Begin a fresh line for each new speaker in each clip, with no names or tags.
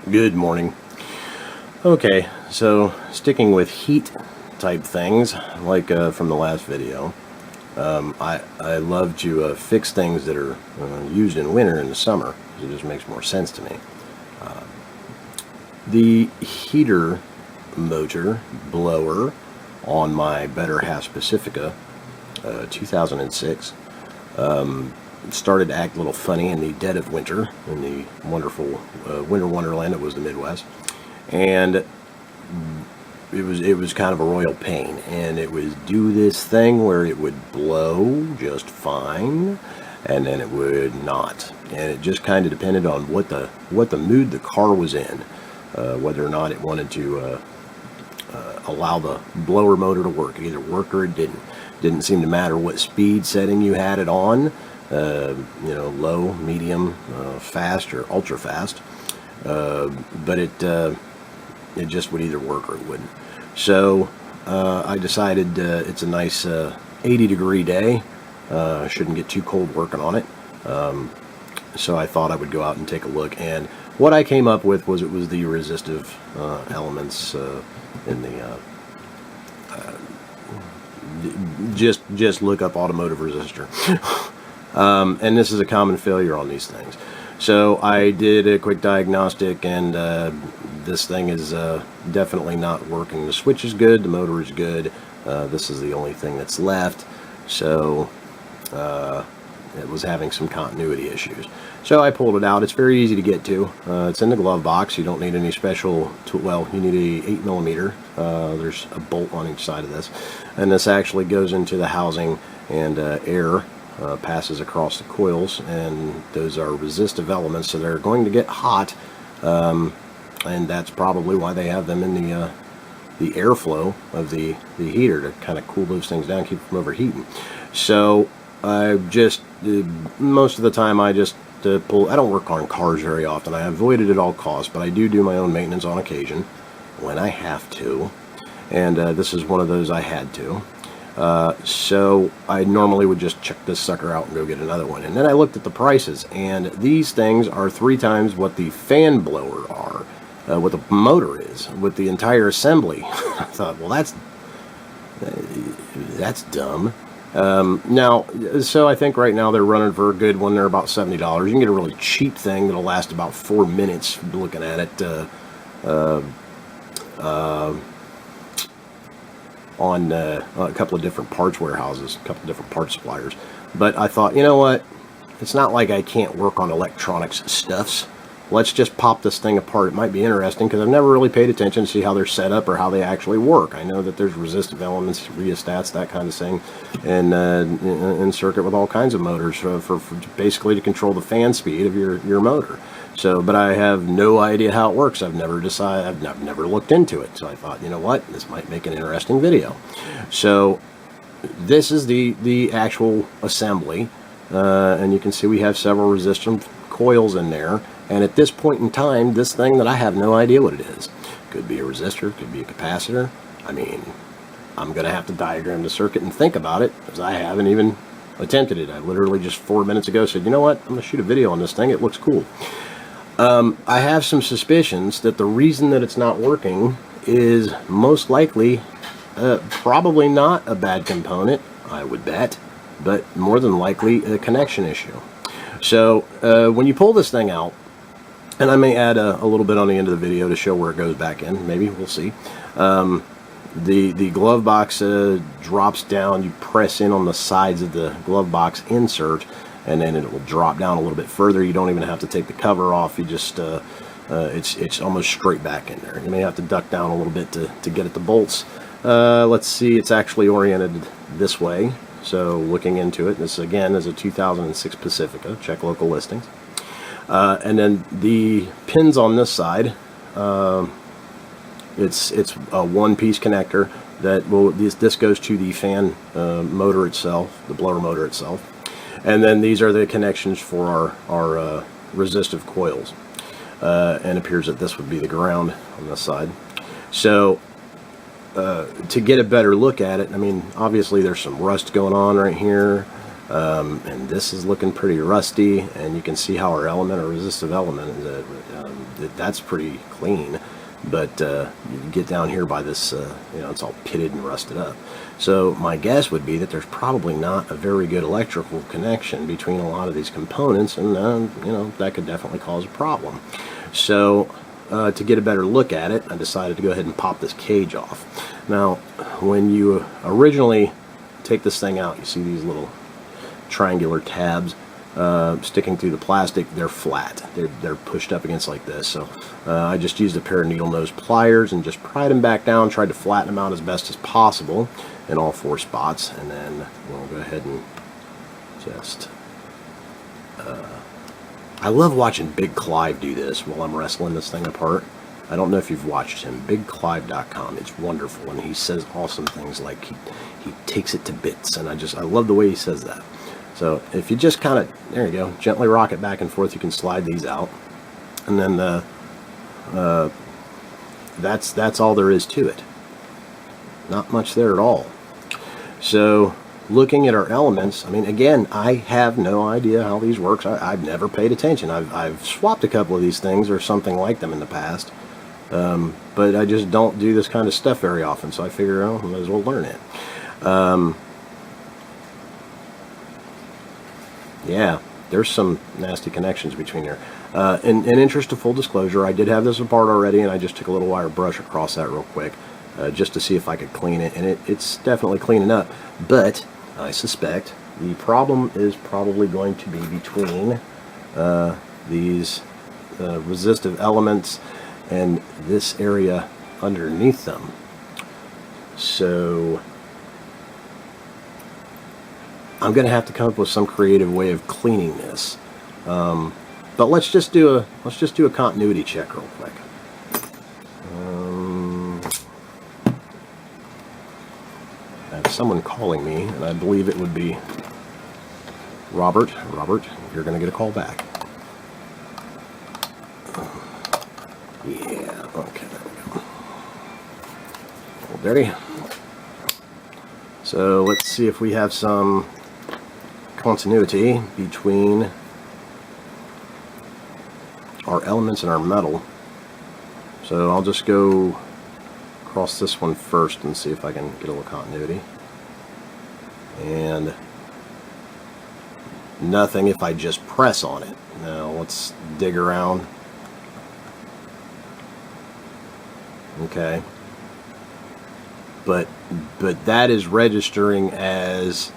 Good morning. Okay, so sticking with heat type things, like from the last video, I love to fix things that are used in winter and the summer, because it just makes more sense to me. The heater motor blower on my Better Half Pacifica 2006 started to act a little funny in the dead of winter, in the wonderful winter wonderland that was the Midwest, and it was kind of a royal pain, and it would do this thing where it would blow just fine, and then it would not, and it just kind of depended on what the mood the car was in, whether or not it wanted to allow the blower motor to work. It either worked or it didn't seem to matter what speed setting you had it on. Low, medium, fast, or ultra fast, but it just would either work or it wouldn't. So I decided it's a nice 80-degree day. Shouldn't get too cold working on it. So I thought I would go out and take a look, and what I came up with was the resistive elements in the just look up automotive resistor. And this is a common failure on these things. So I did a quick diagnostic, and this thing is definitely not working. The switch is good, the motor is good. This is the only thing that's left. So it was having some continuity issues. So I pulled it out. It's very easy to get to. It's in the glove box. You don't need any special tool. Well, you need a 8mm. There's a bolt on each side of this, and this actually goes into the housing, and air passes across the coils, and those are resistive elements, so they're going to get hot, and that's probably why they have them in the airflow of the heater, to kind of cool those things down, keep them from overheating. So I just most of the time I just pull. I don't work on cars very often. I avoid it at all costs, but I do my own maintenance on occasion when I have to, and this is one of those I had to. So I normally would just check this sucker out and go get another one. And then I looked at the prices, and these things are 3 times what the fan blower are, what the motor is, with the entire assembly. I thought, well, that's dumb. Now, so I think right now they're running for a good one. They're about $70. You can get a really cheap thing that'll last about 4 minutes looking at it, on a couple of different parts warehouses, a couple of different parts suppliers. But I thought, you know what? It's not like I can't work on electronics stuffs. Let's just pop this thing apart. It might be interesting, because I've never really paid attention to see how they're set up or how they actually work. I know that there's resistive elements, rheostats, that kind of thing, and in circuit with all kinds of motors for basically to control the fan speed of your motor. So, but I have no idea how it works. I've never looked into it. So I thought, you know what, this might make an interesting video. So this is the actual assembly, and you can see we have several resistive coils in there. And at this point in time, this thing that I have no idea what it is. Could be a resistor, could be a capacitor. I mean, I'm going to have to diagram the circuit and think about it, because I haven't even attempted it. I literally just 4 minutes ago said, you know what, I'm going to shoot a video on this thing. It looks cool. I have some suspicions that the reason that it's not working is most likely probably not a bad component, I would bet, but more than likely a connection issue. So when you pull this thing out, and I may add a little bit on the end of the video to show where it goes back in, maybe, we'll see. The glove box drops down. You press in on the sides of the glove box insert, and then it will drop down a little bit further. You don't even have to take the cover off. You just it's almost straight back in there. You may have to duck down a little bit to get at the bolts. Let's see, it's actually oriented this way. So looking into it, this again is a 2006 Pacifica. Check local listings. And then the pins on this side, it's a one-piece connector that will, this goes to the fan motor itself, the blower motor itself. And then these are the connections for our resistive coils. And it appears that this would be the ground on this side. So to get a better look at it, I mean, obviously there's some rust going on right here. And this is looking pretty rusty, and you can see how our element, our resistive element, that's pretty clean. But you get down here by this, it's all pitted and rusted up. So my guess would be that there's probably not a very good electrical connection between a lot of these components, and that could definitely cause a problem. So to get a better look at it, I decided to go ahead and pop this cage off. Now, when you originally take this thing out, you see these little triangular tabs sticking through the plastic. They're flat. They're pushed up against like this. So I just used a pair of needle nose pliers and just pried them back down, tried to flatten them out as best as possible in all 4 spots, and then we'll go ahead and just I love watching Big Clive do this while I'm wrestling this thing apart. I don't know if you've watched him, bigclive.com. It's wonderful, and he says awesome things like he takes it to bits, and I love the way he says that. So if you just kind of, there you go, gently rock it back and forth, you can slide these out, and then that's all there is to it. Not much there at all. So looking at our elements, I mean, again, I have no idea how these work. I've never paid attention. I've swapped a couple of these things or something like them in the past, but I just don't do this kind of stuff very often, so I figure, I might as well learn it. Yeah, there's some nasty connections between here. In interest of full disclosure, I did have this apart already, and I just took a little wire brush across that real quick just to see if I could clean it, and it's definitely cleaning up. But I suspect the problem is probably going to be between these resistive elements and this area underneath them. So I'm going to have to come up with some creative way of cleaning this. But let's just do a continuity check real quick. I have someone calling me, and I believe it would be Robert. Robert, you're going to get a call back. Yeah, okay, there we go. Hold dirty. So let's see if we have some continuity between our elements and our metal. So I'll just go across this one first and see if I can get a little continuity. And nothing if I just press on it. Now let's dig around. Okay. But that is registering as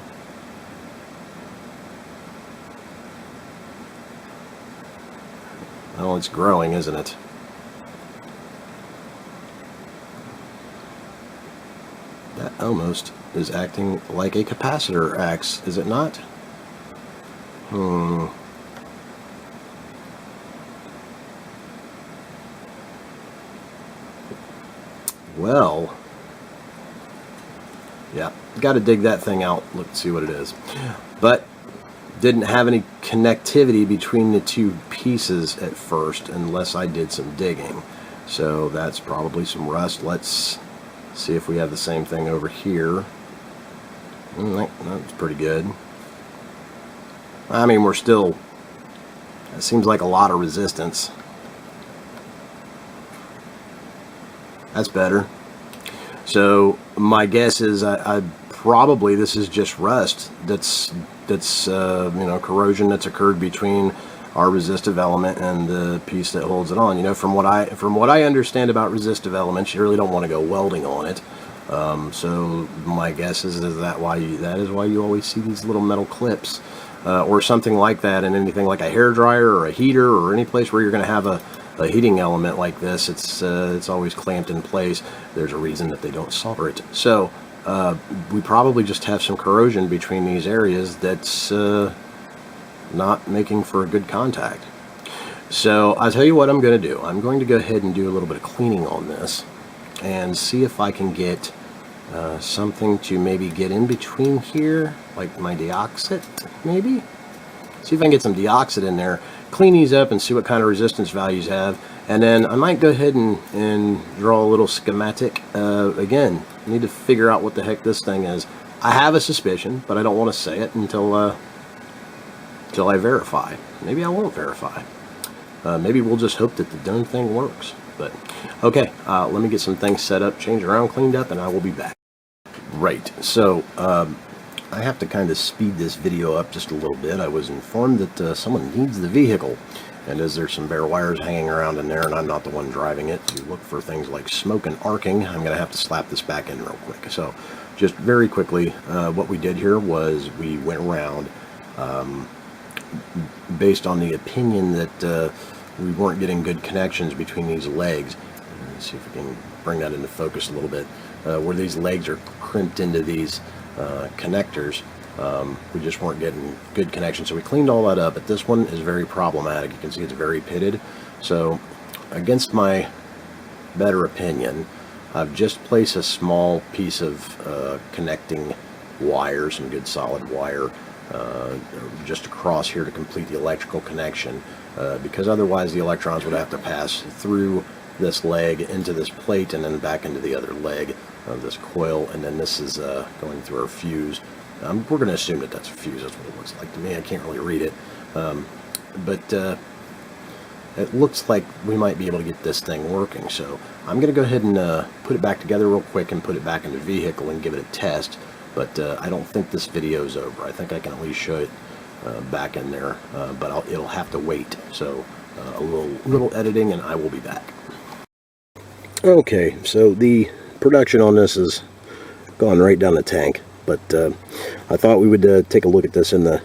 well, it's growing, isn't it? That almost is acting like a capacitor acts, is it not? Well, yeah, got to dig that thing out, look and see what it is. But didn't have any connectivity between the two pieces at first unless I did some digging. So that's probably some rust. Let's see if we have the same thing over here. That's pretty good. I mean, we're still, it seems like a lot of resistance. That's better. So my guess is I probably, this is just rust that's corrosion that's occurred between our resistive element and the piece that holds it on. From what I understand about resistive elements, you really don't want to go welding on it. So my guess is that is why you always see these little metal clips or something like that in anything like a hairdryer or a heater or any place where you're going to have a heating element like this. It's always clamped in place. There's a reason that they don't solder it. So we probably just have some corrosion between these areas that's not making for a good contact. So I'll tell you what I'm going to do. I'm going to go ahead and do a little bit of cleaning on this and see if I can get something to maybe get in between here, like my deoxit, maybe? See if I can get some deoxit in there, clean these up and see what kind of resistance values have, and then I might go ahead and draw a little schematic. Again, I need to figure out what the heck this thing is. I have a suspicion, but I don't want to say it until I verify. Maybe I won't verify. Maybe we'll just hope that the darn thing works. But okay, let me get some things set up, change around, cleaned up, and I will be back. Right, so I have to kind of speed this video up just a little bit. I was informed that someone needs the vehicle, and as there's some bare wires hanging around in there and I'm not the one driving it, to look for things like smoke and arcing, I'm going to have to slap this back in real quick. So just very quickly, what we did here was we went around based on the opinion that we weren't getting good connections between these legs. Let's see if we can bring that into focus a little bit. Where these legs are crimped into these connectors, we just weren't getting good connection. So we cleaned all that up, but this one is very problematic. You can see it's very pitted. So against my better opinion, I've just placed a small piece of connecting wire, some good solid wire, just across here to complete the electrical connection, because otherwise the electrons would have to pass through this leg into this plate and then back into the other leg of this coil, and then this is going through our fuse. We're going to assume that that's a fuse. That's what it looks like to me. I can't really read it, but it looks like we might be able to get this thing working. So I'm going to go ahead and put it back together real quick and put it back in the vehicle and give it a test. But I don't think this video is over. I think I can at least show it back in there, but it'll have to wait. So a little editing and I will be back. Okay, so the production on this has gone right down the tank, but I thought we would take a look at this in the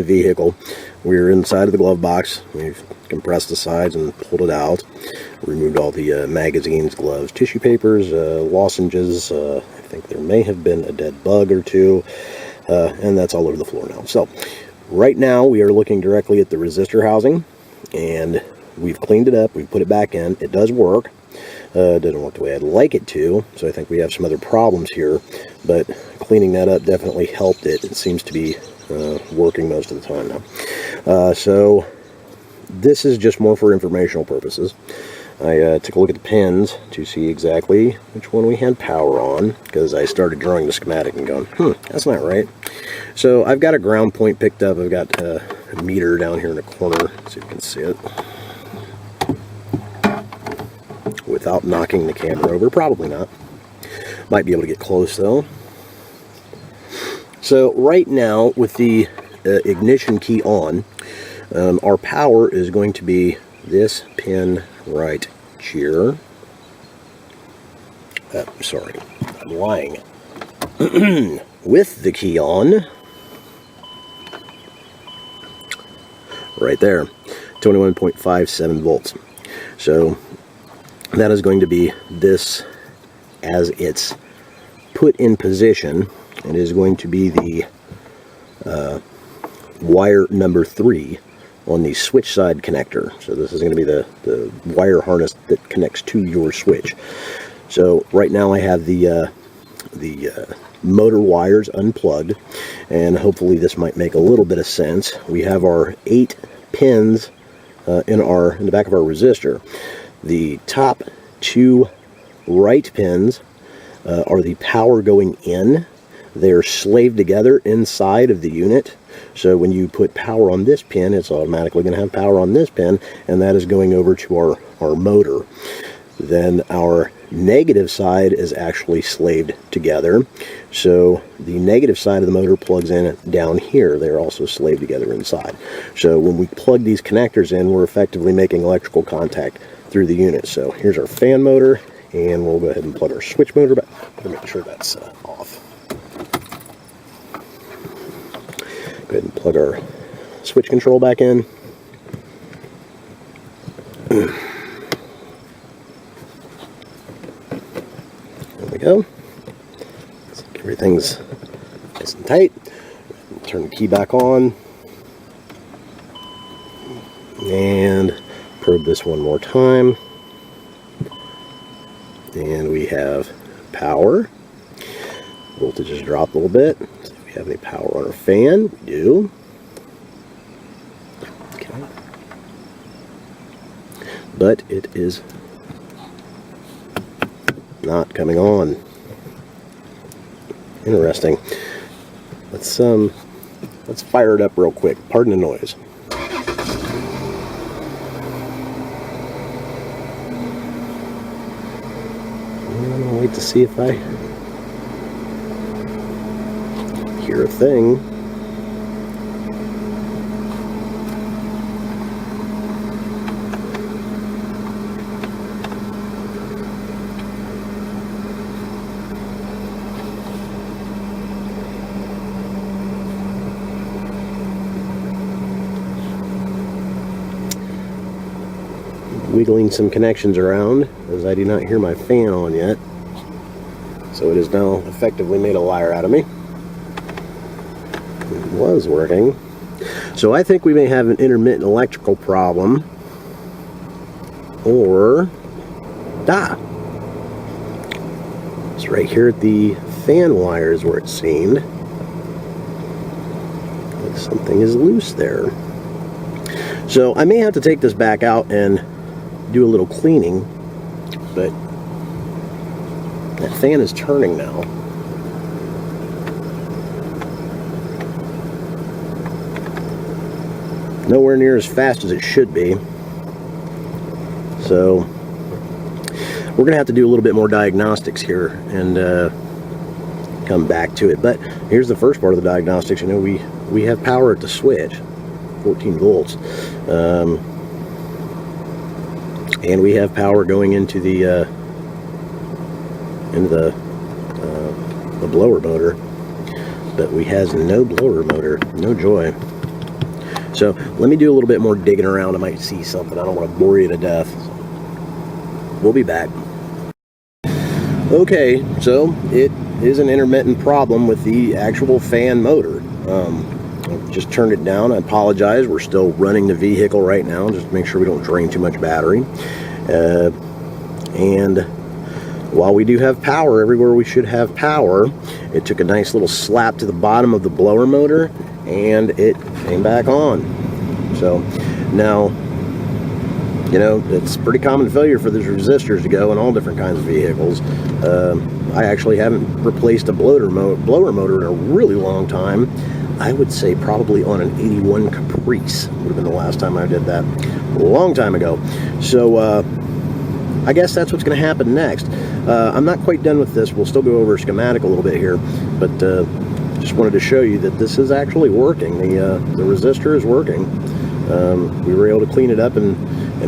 vehicle. We're inside of the glove box. We've compressed the sides and pulled it out, removed all the magazines, gloves, tissue papers, lozenges. I think there may have been a dead bug or two, and that's all over the floor now. So right now we are looking directly at the resistor housing, and we've cleaned it up. We've put it back in. It does work. It doesn't work the way I'd like it to, so I think we have some other problems here, but cleaning that up definitely helped it. It seems to be working most of the time now. So this is just more for informational purposes. I took a look at the pins to see exactly which one we had power on, because I started drawing the schematic and going, that's not right. So I've got a ground point picked up. I've got a meter down here in the corner. Let's see if you can see it without knocking the camera over. Probably not. Might be able to get close though. So right now with the ignition key on, our power is going to be this pin right here. Sorry, I'm lying. With the key on, right there, 21.57 volts. So that is going to be this as it's put in position. It is going to be the wire number 3 on the switch side connector. So this is going to be the wire harness that connects to your switch. So right now I have the motor wires unplugged, and hopefully this might make a little bit of sense. We have our 8 pins in the back of our resistor. The top 2 right pins are the power going in. They're slaved together inside of the unit. So when you put power on this pin, it's automatically going to have power on this pin, and that is going over to our motor. Then our negative side is actually slaved together. So the negative side of the motor plugs in down here. They're also slaved together inside. So when we plug these connectors in, we're effectively making electrical contact through the unit. So here's our fan motor, and we'll go ahead and plug our switch motor back to make sure that's off. Go ahead and plug our switch control back in. There we go. Looks like everything's nice and tight. Turn the key back on. And probe this one more time. And we have power. Voltage has dropped a little bit. So if we have any power on our fan, we do. Okay. But it is not coming on. Interesting. let's fire it up real quick. Pardon the noise. I'm gonna wait to see if I hear a thing. Wiggling some connections around as I do not hear my fan on yet. So it has now effectively made a liar out of me. It was working. So I think we may have an intermittent electrical problem. Or it's right here at the fan wires where it seemed like something is loose there. So I may have to take this back out and do a little cleaning, but that fan is turning now. Nowhere near as fast as it should be. So we're going to have to do a little bit more diagnostics here and come back to it. But here's the first part of the diagnostics. You know, we have power at the switch, 14 volts. And we have power going into the blower motor, but we has no blower motor. No joy. So let me do a little bit more digging around. I might see something. I don't want to bore you to death. We'll be back. Okay, so it is an intermittent problem with the actual fan motor. I've just turned it down. I apologize. We're still running the vehicle right now, just to make sure we don't drain too much battery. And while we do have power everywhere we should have power, it took a nice little slap to the bottom of the blower motor and it came back on. So now, you know, it's pretty common failure for these resistors to go in all different kinds of vehicles. I actually haven't replaced a blower motor in a really long time. I would say probably on an 81 Caprice would have been the last time I did that, a long time ago. So I guess that's what's going to happen next. I'm not quite done with this. We'll still go over schematic a little bit here, but just wanted to show you that this is actually working. The resistor is working. We were able to clean it up and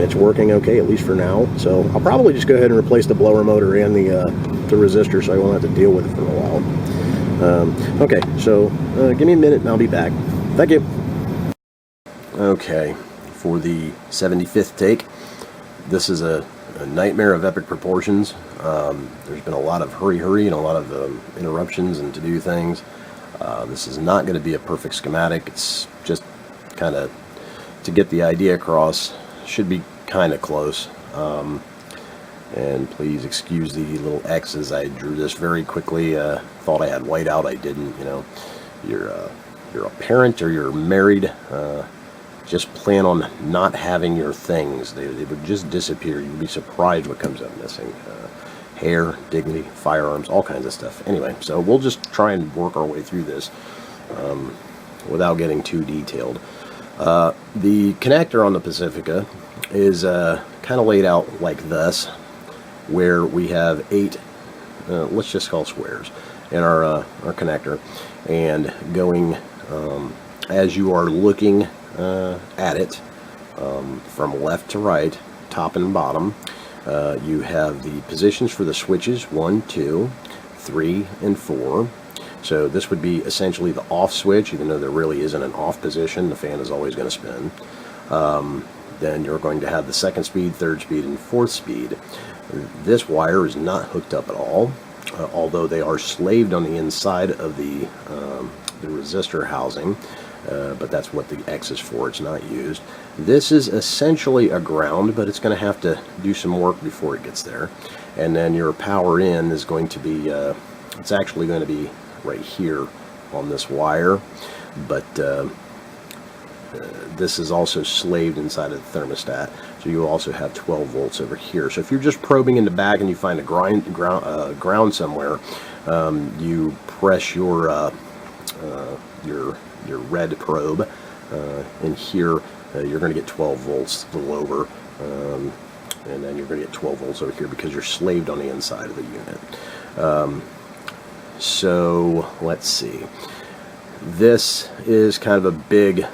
it's working okay, at least for now. So I'll probably just go ahead and replace the blower motor and the resistor so I won't have to deal with it for a while. Okay, so give me a minute and I'll be back. Thank you. Okay, for the 75th take, this is a nightmare of epic proportions. There's been a lot of hurry and a lot of interruptions and to-do things. This is not going to be a perfect schematic. It's just kind of to get the idea across. Should be kind of close. And please excuse the little X's. I drew this very quickly. Thought I had white out. I didn't. You know, you're a parent or you're married. Just plan on not having your things. They would just disappear. You'd be surprised what comes up missing. Hair, dignity, firearms, all kinds of stuff. Anyway, so we'll just try and work our way through this without getting too detailed. The connector on the Pacifica is kind of laid out like this, where we have 8, let's just call squares, in our connector, and going as you are looking at it from left to right, top and bottom. You have the positions for the switches 1, 2, 3, and 4. So this would be essentially the off switch, even though there really isn't an off position. The fan is always going to spin. Then you're going to have the second speed, third speed, and fourth speed. This wire is not hooked up at all, although they are slaved on the inside of the resistor housing. But that's what the X is for. It's not used. This is essentially a ground, but it's going to have to do some work before it gets there. And then your power in is going to be, it's actually going to be right here on this wire, but this is also slaved inside of the thermostat, so you also have 12 volts over here. So if you're just probing in the back and you find a ground somewhere, you press your your red probe, and here you're going to get 12 volts a little over, and then you're going to get 12 volts over here because you're slaved on the inside of the unit. So let's see. This is kind of a big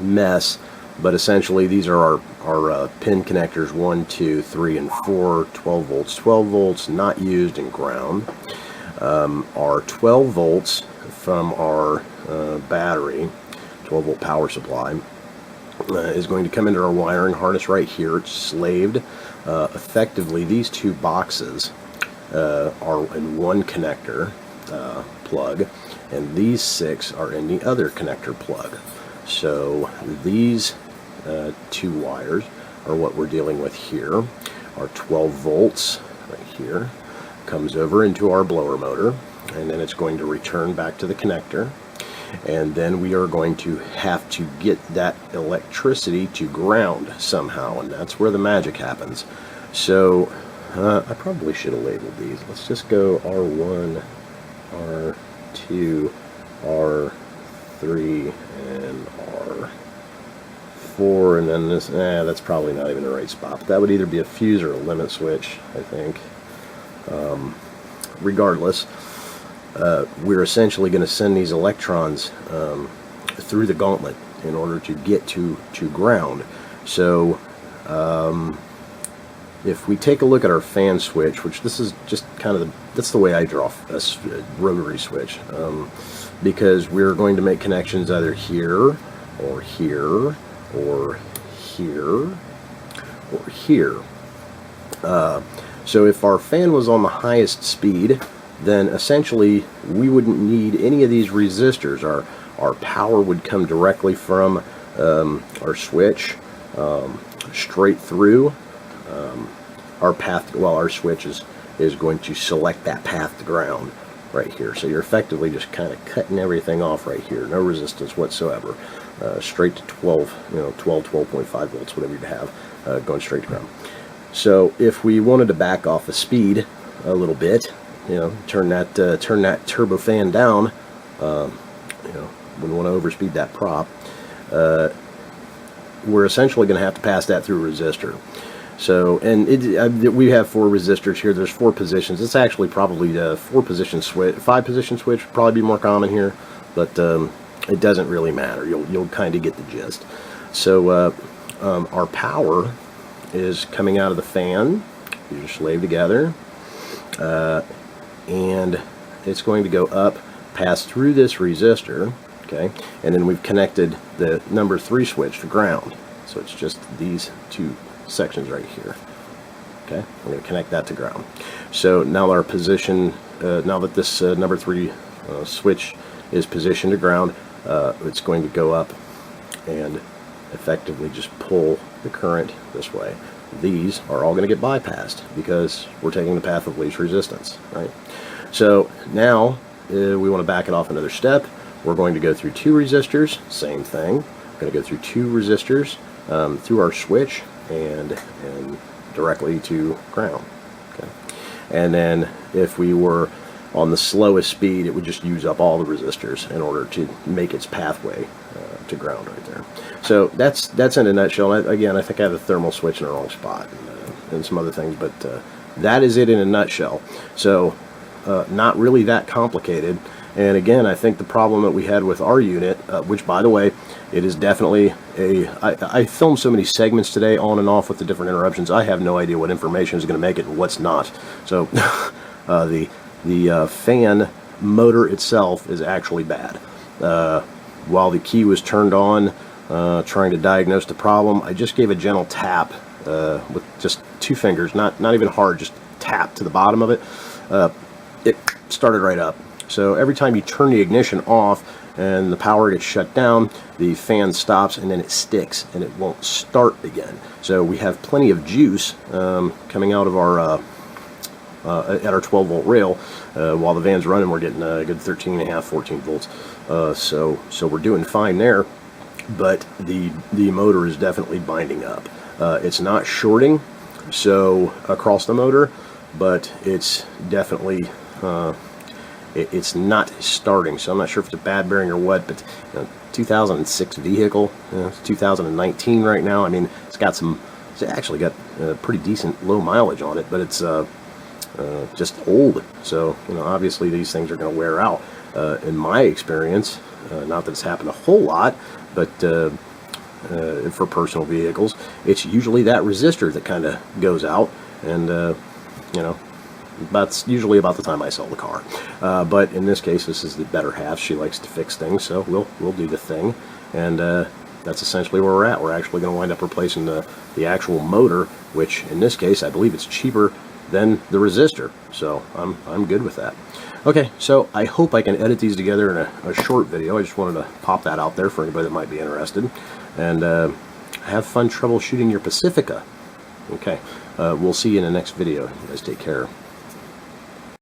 mess, but essentially these are our pin connectors 1, 2, 3, and 4, 12 volts, not used, and ground. Our 12 volts from our battery, 12 volt power supply, is going to come into our wiring harness right here. It's slaved. Effectively, these two boxes are in one connector plug, and these 6 are in the other connector plug. So these 2 wires are what we're dealing with here. Our 12 volts right here comes over into our blower motor, and then it's going to return back to the connector, and then we are going to have to get that electricity to ground somehow, and that's where the magic happens. So I probably should have labeled these. Let's just go R1, R2, R3, and R4, and then this, that's probably not even the right spot, but that would either be a fuse or a limit switch, I think. Regardless, we're essentially going to send these electrons through the gauntlet in order to get to ground. So if we take a look at our fan switch, which this is just kind of that's the way I draw a rotary switch, because we're going to make connections either here or here or here or here. So if our fan was on the highest speed, then essentially we wouldn't need any of these resistors. Our power would come directly from our switch straight through our path. Well, our switch is going to select that path to ground right here. So you're effectively just kind of cutting everything off right here. No resistance whatsoever. Straight to 12.5 volts, whatever you have, going straight to ground. So if we wanted to back off the speed a little bit, turn that turbofan down, wouldn't want to overspeed that prop, we're essentially going to have to pass that through a resistor. So, and we have 4 resistors here. There's 4 positions. It's actually probably a 4-position switch, 5-position switch would probably be more common here, but it doesn't really matter. You'll kind of get the gist. So our power is coming out of the fan. These are slaved together, and it's going to go up, pass through this resistor, okay, and then we've connected the number 3 switch to ground. So it's just these 2 sections right here. Okay, I'm going to connect that to ground. So now our position, now that this number 3 switch is positioned to ground, it's going to go up and effectively just pull the current this way. These are all going to get bypassed because we're taking the path of least resistance, right? So now we want to back it off another step. We're going to go through 2 resistors, same thing. We're going to go through 2 resistors through our switch and directly to ground. Okay, and then if we were on the slowest speed, it would just use up all the resistors in order to make its pathway to ground right there. So that's in a nutshell. Again, I think I have a thermal switch in the wrong spot and some other things, but that is it in a nutshell. So not really that complicated. And again, I think the problem that we had with our unit, which by the way, it is definitely I filmed so many segments today on and off with the different interruptions, I have no idea what information is going to make it and what's not. So the fan motor itself is actually bad. While the key was turned on, trying to diagnose the problem, I just gave a gentle tap with just 2 fingers, not even hard, just tap to the bottom of it. It started right up. So every time you turn the ignition off and the power gets shut down, the fan stops and then it sticks and it won't start again. So we have plenty of juice coming out of our at our 12 volt rail. While the van's running, we're getting a good 13.5, 14 volts. So we're doing fine there, but the motor is definitely binding up. It's not shorting so across the motor, but it's definitely it's not starting. So I'm not sure if it's a bad bearing or what, but 2006 vehicle, it's 2019 right now. I mean, it's actually got pretty decent low mileage on it, but it's just old. So obviously these things are going to wear out. In my experience, not that it's happened a whole lot, but for personal vehicles, it's usually that resistor that kind of goes out, and that's usually about the time I sell the car. But in this case, this is the better half. She likes to fix things, so we'll do the thing, and that's essentially where we're at. We're actually going to wind up replacing the actual motor, which in this case I believe it's cheaper than the resistor, so I'm good with that. Okay, so I hope I can edit these together in a short video. I just wanted to pop that out there for anybody that might be interested, and have fun troubleshooting your Pacifica. Okay, we'll see you in the next video. You guys take care.